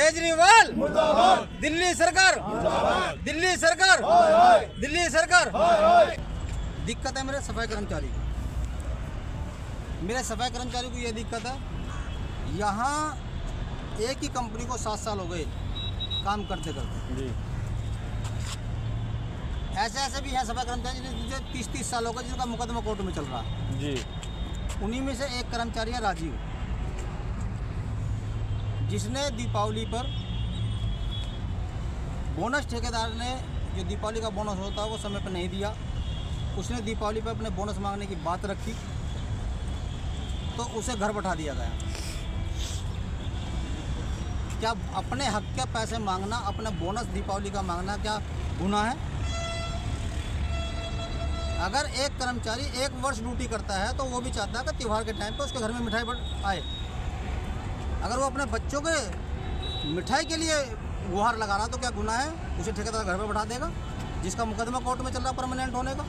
केजरीवाल मुर्दाबाद, दिल्ली सरकार मुर्दाबाद, दिल्ली सरकार, दिल्ली सरकार। दिक्कत है मेरे सफाई कर्मचारी को, मेरे सफाई कर्मचारी को ये दिक्कत है, यहाँ एक ही कंपनी को 7 साल हो गए काम करते करते जी। ऐसे भी हैं सफाई कर्मचारी जो 30 साल हो गए जिनका मुकदमा कोर्ट में चल रहा है जी। उन्हीं में से एक कर्मचारी है राजीव, जिसने दीपावली पर बोनस, ठेकेदार ने जो दीपावली का बोनस होता है वो समय पर नहीं दिया, उसने दीपावली पर अपने बोनस मांगने की बात रखी तो उसे घर बैठा दिया गया। क्या अपने हक के पैसे मांगना, अपना बोनस दीपावली का मांगना क्या गुनाह है? अगर एक कर्मचारी 1 वर्ष ड्यूटी करता है तो वो भी चाहता है कि त्यौहार के टाइम पे उसके घर में मिठाई आए। अगर वो अपने बच्चों के मिठाई के लिए गुहार लगा रहा तो क्या गुनाह है? उसे ठेकेदार घर पे बैठा देगा जिसका मुकदमा कोर्ट में चल रहा परमानेंट होने का।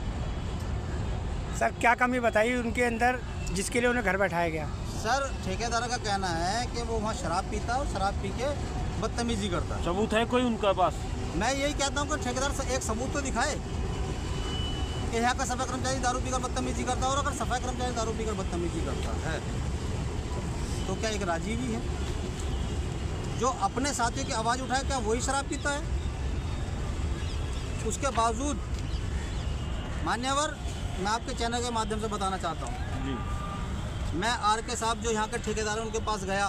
सर क्या कमी बताई उनके अंदर जिसके लिए उन्हें घर बैठाया गया? सर ठेकेदार का कहना है कि वो वहाँ शराब पीता और शराब पी के बदतमीजी करता है। सबूत है कोई उनके पास? मैं यही कहता हूँ कि ठेकेदार एक सबूत तो दिखाए कि यहाँ का सफाई कर्मचारी दारू पीकर बदतमीजी करता है। और अगर सफाई कर्मचारी दारू पीकर बदतमीजी करता है तो क्या एक राजीव ही है जो अपने साथियों की आवाज़ उठाए? क्या वही शराब पीता है? उसके बावजूद मान्यवर, मैं आपके चैनल के माध्यम से बताना चाहता हूँ जी। मैं RK साहब जो यहाँ के ठेकेदार हैं उनके पास गया,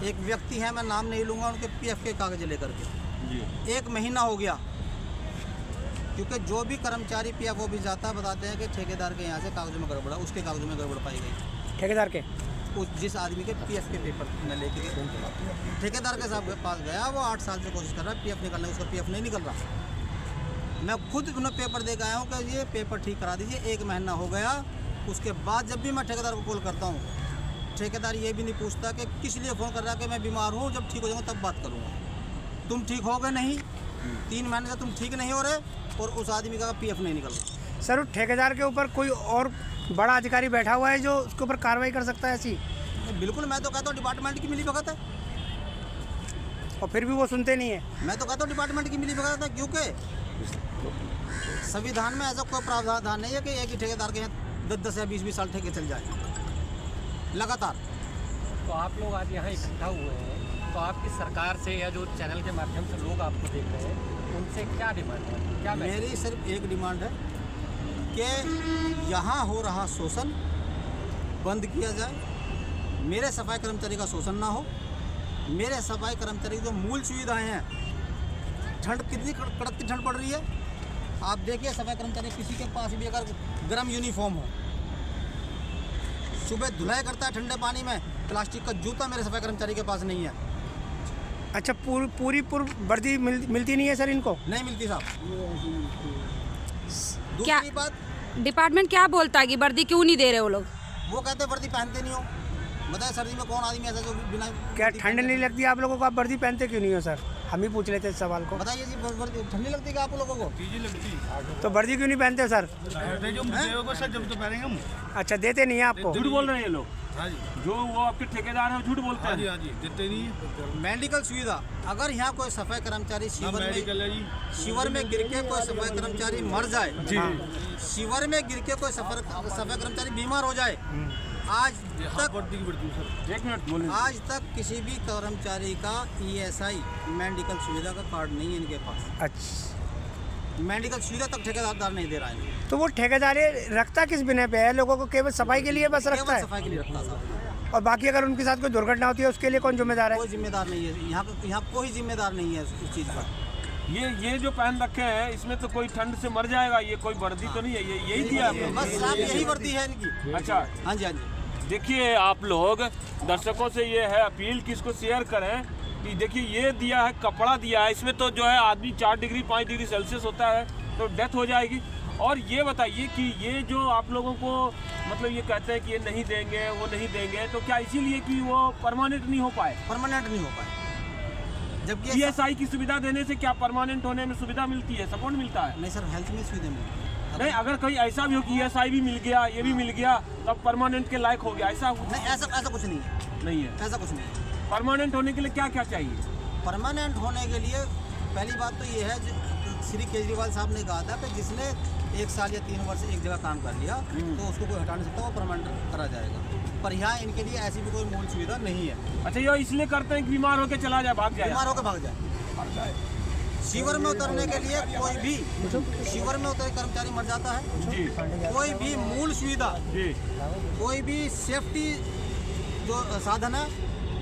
एक व्यक्ति है, मैं नाम नहीं लूँगा, उनके PF के कागज लेकर के जी। 1 महीना हो गया, क्योंकि जो भी कर्मचारी PF ऑफिस जाता है बताते हैं कि ठेकेदार के यहाँ से कागजों में गड़बड़ा, उसके कागजों में गड़बड़ पाई गई। ठेकेदार के जिस आदमी के PF के पेपर में लेके ठेकेदार के साहब के पास गया, वो 8 साल से कोशिश कर रहा है PF निकलने, उसका PF नहीं निकल रहा। मैं खुद उन्हें पेपर दे के आया हूँ कि ये पेपर ठीक करा दीजिए। 1 महीना हो गया, उसके बाद जब भी मैं ठेकेदार को कॉल करता हूँ, ठेकेदार ये भी नहीं पूछता कि किस लिए फ़ोन कर रहा है, कि मैं बीमार हूँ, जब ठीक हो जाऊँगा तब बात करूँगा। तुम ठीक हो गए नहीं, 3 महीने से तुम ठीक नहीं हो रहे और उस आदमी का PF नहीं निकल रहा। सर ठेकेदार के ऊपर कोई और बड़ा अधिकारी बैठा हुआ है जो उसके ऊपर कार्रवाई कर सकता है ऐसी? बिल्कुल, मैं तो कहता हूँ डिपार्टमेंट की मिलीभगत है, और फिर भी वो सुनते नहीं है। मैं तो कहता हूँ डिपार्टमेंट की मिलीभगत है, क्योंकि संविधान में ऐसा कोई प्रावधान नहीं है कि एक ही ठेकेदार के यहाँ 10-10 या 20-20 साल ठेके चल जाए लगातार। तो आप लोग आज यहाँ इकट्ठा हुए हैं, तो आपकी सरकार से या जो चैनल के माध्यम से लोग आपको देख रहे हैं उनसे क्या डिमांड है? क्या मेरी सिर्फ एक डिमांड है कि यहाँ हो रहा शोषण बंद किया जाए, मेरे सफाई कर्मचारी का शोषण ना हो, मेरे सफाई कर्मचारी जो मूल सुविधाएं हैं, ठंड कितनी कड़कती ठंड पड़ रही है, आप देखिए सफाई कर्मचारी किसी के पास भी अगर गर्म यूनिफॉर्म हो, सुबह धुलाई करता है ठंडे पानी में, प्लास्टिक का जूता मेरे सफाई कर्मचारी के पास नहीं है। अच्छा, पूरी वर्दी मिलती नहीं है सर इनको? नहीं मिलती साहब। क्या दूसरी बात, डिपार्टमेंट क्या बोलता है कि वर्दी क्यों नहीं दे रहे वो लोग? वो कहते हैं वर्दी पहनते नहीं हो। बताए सर्दी में कौन आदमी ऐसा जो बिना, क्या ठंड नहीं लगती आप लोगों को? आप वर्दी पहनते क्यों नहीं हो सर? हम ही पूछ लेते इस सवाल को। बताइए जी, वर्दी ठंडी लगती है आप लोगों को? तो वर्दी क्यों नहीं पहनते सर? जब तो पहनेंगे हम। अच्छा, देते नहीं है आपको? झूठ बोल रहे हैं ये लोग। हाँ जी, जो वो आपके ठेकेदार हैं झूठ बोलते हैं। हाँ जी, देते नहीं है। मेडिकल सुविधा, अगर यहाँ कोई सफाई कर्मचारी शिविर में गिर के कोई सफाई कर्मचारी मर जाए, शिविर में गिर के कोई सफाई कर्मचारी बीमार हो जाए, आज तक किसी भी कर्मचारी का ESI मेडिकल सुविधा का कार्ड नहीं है इनके पास। अच्छा, मेडिकल सुविधा तक ठेकेदार नहीं दे रहा है। तो वो ठेकेदार रखता किस बिना पे है? लोगों को केवल सफाई के लिए बस रखता है? सफाई के लिए रखता है। और बाकी अगर उनके साथ कोई दुर्घटना होती है उसके लिए कौन जिम्मेदार है? कोई जिम्मेदार नहीं है यहाँ कोई जिम्मेदार नहीं है उस चीज़ का। ये जो पहन रखे हैं इसमें तो कोई ठंड से मर जाएगा, ये कोई वर्दी तो नहीं है, ये यही दिया आपने? बस साहब यही वर्दी है इनकी। अच्छा, हाँ जी, हाँ जी। देखिए आप लोग दर्शकों से ये है अपील कि इसको शेयर करें कि देखिए ये दिया है, कपड़ा दिया है, इसमें तो जो है आदमी 4 डिग्री 5 डिग्री सेल्सियस होता है तो डेथ हो जाएगी। और ये बताइए कि ये जो आप लोगों को मतलब ये कहते हैं कि ये नहीं देंगे वो नहीं देंगे, तो क्या इसीलिए कि वो परमानेंट नहीं हो पाए? परमानेंट नहीं हो पाए, जबकि ESI की सुविधा देने से क्या परमानेंट होने में सुविधा मिलती है, सपोर्ट मिलता है? नहीं सर, हेल्थ में सुविधा मिलती है। नहीं, अगर कहीं ऐसा भी हो कि ESI भी मिल गया, ये भी मिल गया, तब परमानेंट के लायक हो गया, ऐसा नहीं, ऐसा कुछ नहीं है। नहीं है? ऐसा कुछ नहीं है। परमानेंट होने के लिए क्या क्या चाहिए? परमानेंट होने के लिए पहली बात तो ये है, श्री केजरीवाल साहब ने कहा था कि जिसने 1 साल या 3 वर्ष एक जगह काम कर लिया तो उसको कोई हटा नहीं सकता, वो परमानेंट करा जाएगा। पर यहाँ इनके लिए ऐसी भी कोई मूल सुविधा नहीं है। अच्छा, ये इसलिए करते हैं कि बीमार होकर चला जाए, भाग जाए, बीमार होकर भाग जाए। शिविर में उतरने के लिए कोई भी शिविर में उतरे कर्मचारी मर जाता है जी, कोई भी मूल सुविधा, जी, कोई भी सेफ्टी जो साधन है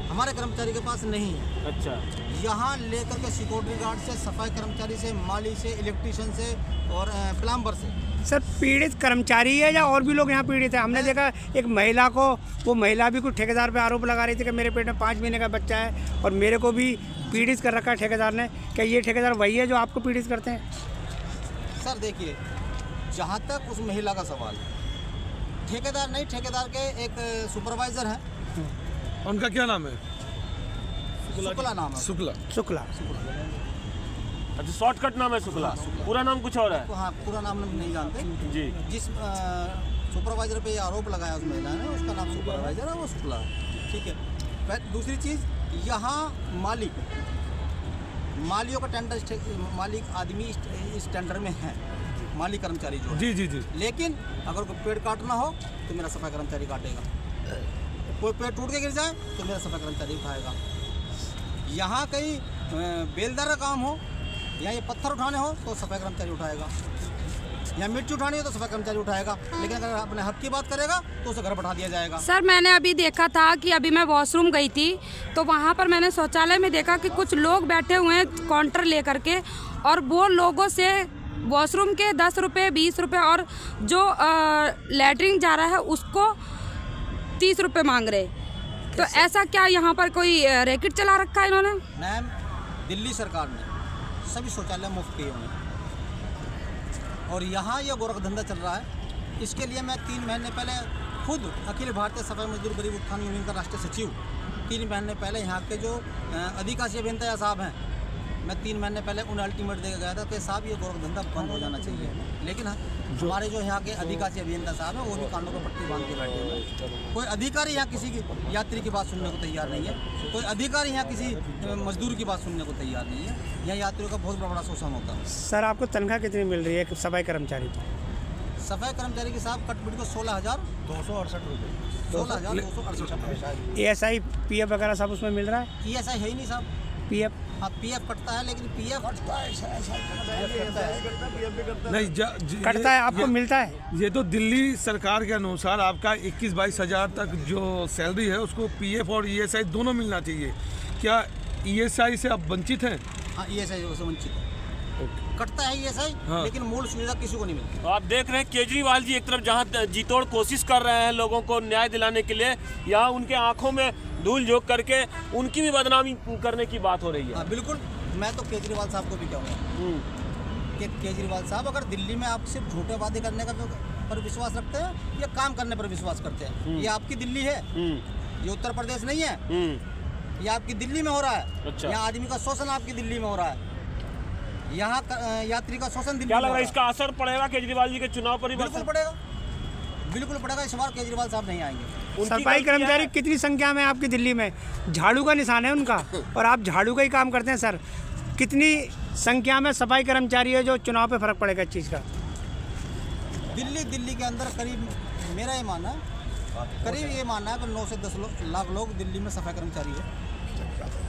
हमारे कर्मचारी के पास नहीं है। अच्छा, यहाँ लेकर के सिक्योरिटी गार्ड से, सफाई कर्मचारी से, माली से, इलेक्ट्रिशियन से और प्लम्बर से। सर पीड़ित कर्मचारी है या और भी लोग यहाँ पीड़ित है? हमने देखा एक महिला को, वो महिला भी कुछ ठेकेदार पे आरोप लगा रही थी कि मेरे पेट में 5 महीने का बच्चा है और मेरे को भी पीड़ित कर रखा है ठेकेदार ने। क्या ये ठेकेदार वही है जो आपको पीड़ित करते हैं? सर देखिए, जहाँ तक उस महिला का सवाल है, ठेकेदार नहीं, ठेकेदार के एक सुपरवाइजर है, उनका क्या नाम है? शुक्ला नाम है। शुक्ला। अच्छा, शॉर्टकट नाम है शुक्ला, पूरा नाम कुछ और है? हाँ, पूरा नाम हम नहीं जानते। जी, जिस सुपरवाइजर पे ये आरोप लगाया उस महिला ने, उसका नाम सुपरवाइजर है, वो शुक्ला है। ठीक है। दूसरी चीज़, यहाँ मालियों का टेंडर, मालिक आदमी इस टेंडर में है, मालिक कर्मचारी जो है। जी जी जी। लेकिन अगर कोई पेड़ काटना हो तो मेरा सफाई कर्मचारी काटेगा, कोई पेड़ टूट के गिर जाए तो मेरा सफाई कर्मचारी उठाएगा। यहाँ कहीं बेलदार का काम हो या ये पत्थर उठाने हो तो सफाई कर्मचारी उठाएगा, या मिर्ची उठानी हो तो सफाई कर्मचारी उठाएगा। लेकिन अगर अपने हक की बात करेगा तो उसे घर बैठा दिया जाएगा। सर मैंने अभी देखा था कि अभी मैं वॉशरूम गई थी तो वहाँ पर मैंने शौचालय में देखा कि कुछ लोग बैठे हुए हैं काउंटर लेकर के, और वो लोगों से वॉशरूम के 10 रुपये, 20 रुपये, और जो लैट्रिन जा रहा है उसको 30 रुपये मांग रहे। तो ऐसा क्या यहाँ पर कोई रैकेट चला रखा है इन्होंने? मैम, दिल्ली सरकार ने सभी शौचालय मुफ्त किए हुए हैं और यहाँ ये गोरख धंधा चल रहा है। इसके लिए मैं 3 महीने पहले खुद अखिल भारतीय सफाई मजदूर गरीब उत्थान यूनियन का राष्ट्रीय सचिव, 3 महीने पहले यहाँ के जो अधिकाशी अभियंता साहब हैं, मैं 3 महीने पहले उन्हें अल्टीमेट देकर गया था कि साहब ये गोरख धंधा बंद हो जाना चाहिए। लेकिन हमारे जो यहाँ के अधिकाशी अभियंता साहब हैं वो भी कानों पर पट्टी बांध के बैठे हुए हैं। कोई अधिकारी यहाँ किसी की यात्री की बात सुनने को तैयार नहीं है, कोई अधिकारी यहाँ किसी मजदूर की बात सुनने को तैयार नहीं है। यहाँ यात्रियों का बहुत बड़ा शोषण होता है। सर आपको तनख्वाह कितनी मिल रही है सफाई कर्मचारी को? सफाई कर्मचारी की साहब कटपिट को 16,268 रुपये, 16,268। ESI PF वगैरह सब उसमें मिल रहा है? ESI है ही नहीं साहब। PF? हाँ, PF कटता है, लेकिन PF कटता है, नहीं कटता है, आपको मिलता है? ये तो दिल्ली सरकार के अनुसार आपका 21-22 हज़ार तक जो सैलरी है उसको PF और ESI दोनों मिलना चाहिए। क्या ESI से आप वंचित हैं? हाँ, ESI से वंचित है। कटता है ESI, हाँ। लेकिन मूल सुविधा किसी को नहीं मिलती। तो आप देख रहे हैं केजरीवाल जी एक तरफ जहां जीतोड़ कोशिश कर रहे हैं लोगों को न्याय दिलाने के लिए, यहाँ उनके आंखों में धूल झोंक करके उनकी भी बदनामी करने की बात हो रही है। हाँ बिल्कुल, मैं तो केजरीवाल साहब को भी कहूँगा कि केजरीवाल साहब, अगर दिल्ली में आप सिर्फ झूठे वादे करने का पर विश्वास रखते हैं या काम करने पर विश्वास करते हैं, ये आपकी दिल्ली है, ये उत्तर प्रदेश नहीं है। ये आपकी दिल्ली में हो रहा है। अच्छा। यहाँ आदमी का शोषण आपकी दिल्ली में हो रहा है, यहाँ यात्री का शोषण दिल्ली क्या में लग हो रहा है, इसका असर पड़ेगा केजरीवाल जी के चुनाव पर? बिल्कुल पड़ेगा, बिल्कुल पड़ेगा। इस बार केजरीवाल साहब नहीं आएंगे। सफाई कर्मचारी कितनी संख्या में आपकी दिल्ली में? झाड़ू का निशान है उनका, और आप झाड़ू का ही काम करते हैं सर। कितनी संख्या में सफाई कर्मचारी है जो चुनाव पे फर्क पड़ेगा इस चीज़ का? दिल्ली के अंदर करीब, मेरा ये मानना है, करीब ये मानना है कि 9 से 10 लाख लोग दिल्ली में सफाई कर्मचारी है।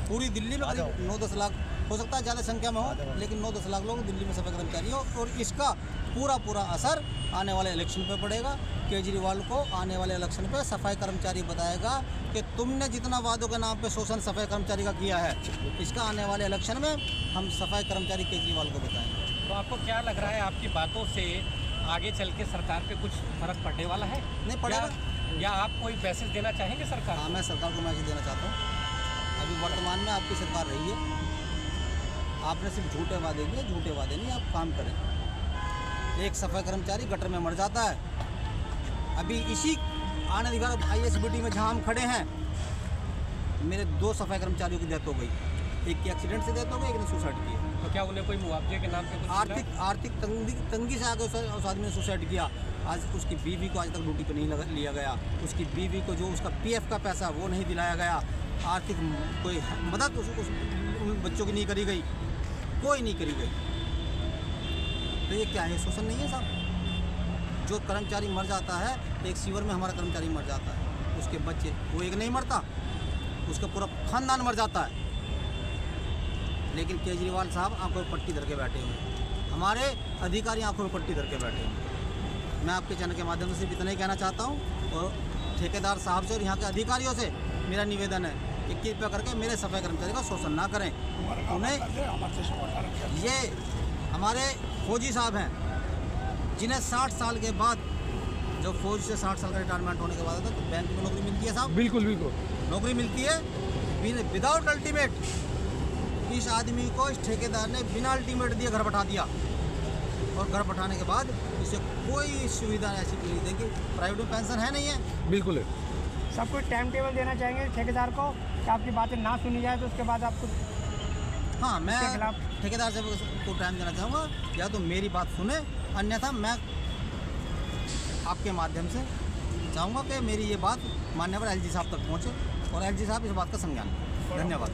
पूरी दिल्ली में करीब 9-10 लाख, हो सकता है ज़्यादा संख्या में हो, लेकिन 9-10 लाख लोग दिल्ली में सफाई कर्मचारी हो। और इसका पूरा असर आने वाले इलेक्शन पे पड़ेगा। केजरीवाल को आने वाले इलेक्शन पे सफाई कर्मचारी बताएगा कि तुमने जितना वादों के नाम पे शोषण सफाई कर्मचारी का किया है, इसका आने वाले इलेक्शन में हम सफाई कर्मचारी केजरीवाल को बताएंगे। तो आपको क्या लग रहा है, आपकी बातों से आगे चल के सरकार पे कुछ फर्क पड़ने वाला है? नहीं पड़ेगा। या आप कोई मैसेज देना चाहेंगे सरकार? हाँ, मैं सरकार को मैसेज देना चाहता हूँ। अभी वर्तमान में आपकी सरकार रही है, आपने सिर्फ झूठे वादे किए, झूठे वादे नहीं, आप काम करें। एक सफाई कर्मचारी गटर में मर जाता है। अभी इसी आनंद विहार ISBT में जहाँ हम खड़े हैं, मेरे 2 सफाई कर्मचारियों की डेथ हो गई। एक की एक्सीडेंट से डेथ हो गई, एक ने सुसाइड किया। तो क्या उन्हें कोई मुआवजे के नाम पे कुछ आर्थिक तंगी से आगे उस आदमी ने सुसाइड किया। आज उसकी बीवी को आज तक ड्यूटी पे नहीं लिया गया, उसकी बीवी को जो उसका PF का पैसा वो नहीं दिलाया गया। आर्थिक कोई मदद उन बच्चों की नहीं करी गई, कोई नहीं करी गई। तो ये क्या है, शोषण नहीं है साहब? जो कर्मचारी मर जाता है, एक सीवर में हमारा कर्मचारी मर जाता है, उसके बच्चे, वो एक नहीं मरता, उसका पूरा खानदान मर जाता है। लेकिन केजरीवाल साहब आंखों में पट्टी धर के बैठे हुए हैं, हमारे अधिकारी आंखों में पट्टी धर के बैठे हुए हैं। मैं आपके चैनल के माध्यम से इतना ही कहना चाहता हूँ, और ठेकेदार साहब से और यहाँ के अधिकारियों से मेरा निवेदन है कि कृपया करके मेरे सफाई कर्मचारी का शोषण ना करें। उन्हें, ये हमारे फौजी साहब हैं जिन्हें 60 साल के बाद, जब फौज से 60 साल का रिटायरमेंट होने के बाद आता तो बैंक में नौकरी मिलती है साहब, बिल्कुल बिल्कुल नौकरी मिलती है विदाउट अल्टीमेट। इस आदमी को इस ठेकेदार ने बिना अल्टीमेट दिए घर बैठा दिया, और घर बैठाने के बाद इसे कोई सुविधा ऐसी नहीं देगी। प्राइवेट में पेंशन है नहीं है, बिल्कुल है। सब कुछ टाइम टेबल देना चाहेंगे ठेकेदार को कि आपकी बातें ना सुनी जाए तो उसके बाद आपको। हाँ, मैं उसके खिलाफ ठेकेदार से को टाइम देना चाहूँगा, या तो मेरी बात सुने, अन्यथा मैं आपके माध्यम से चाहूँगा कि मेरी ये बात माननीय एलजी साहब तक पहुँचे और एलजी साहब इस बात का संज्ञान लें। धन्यवाद।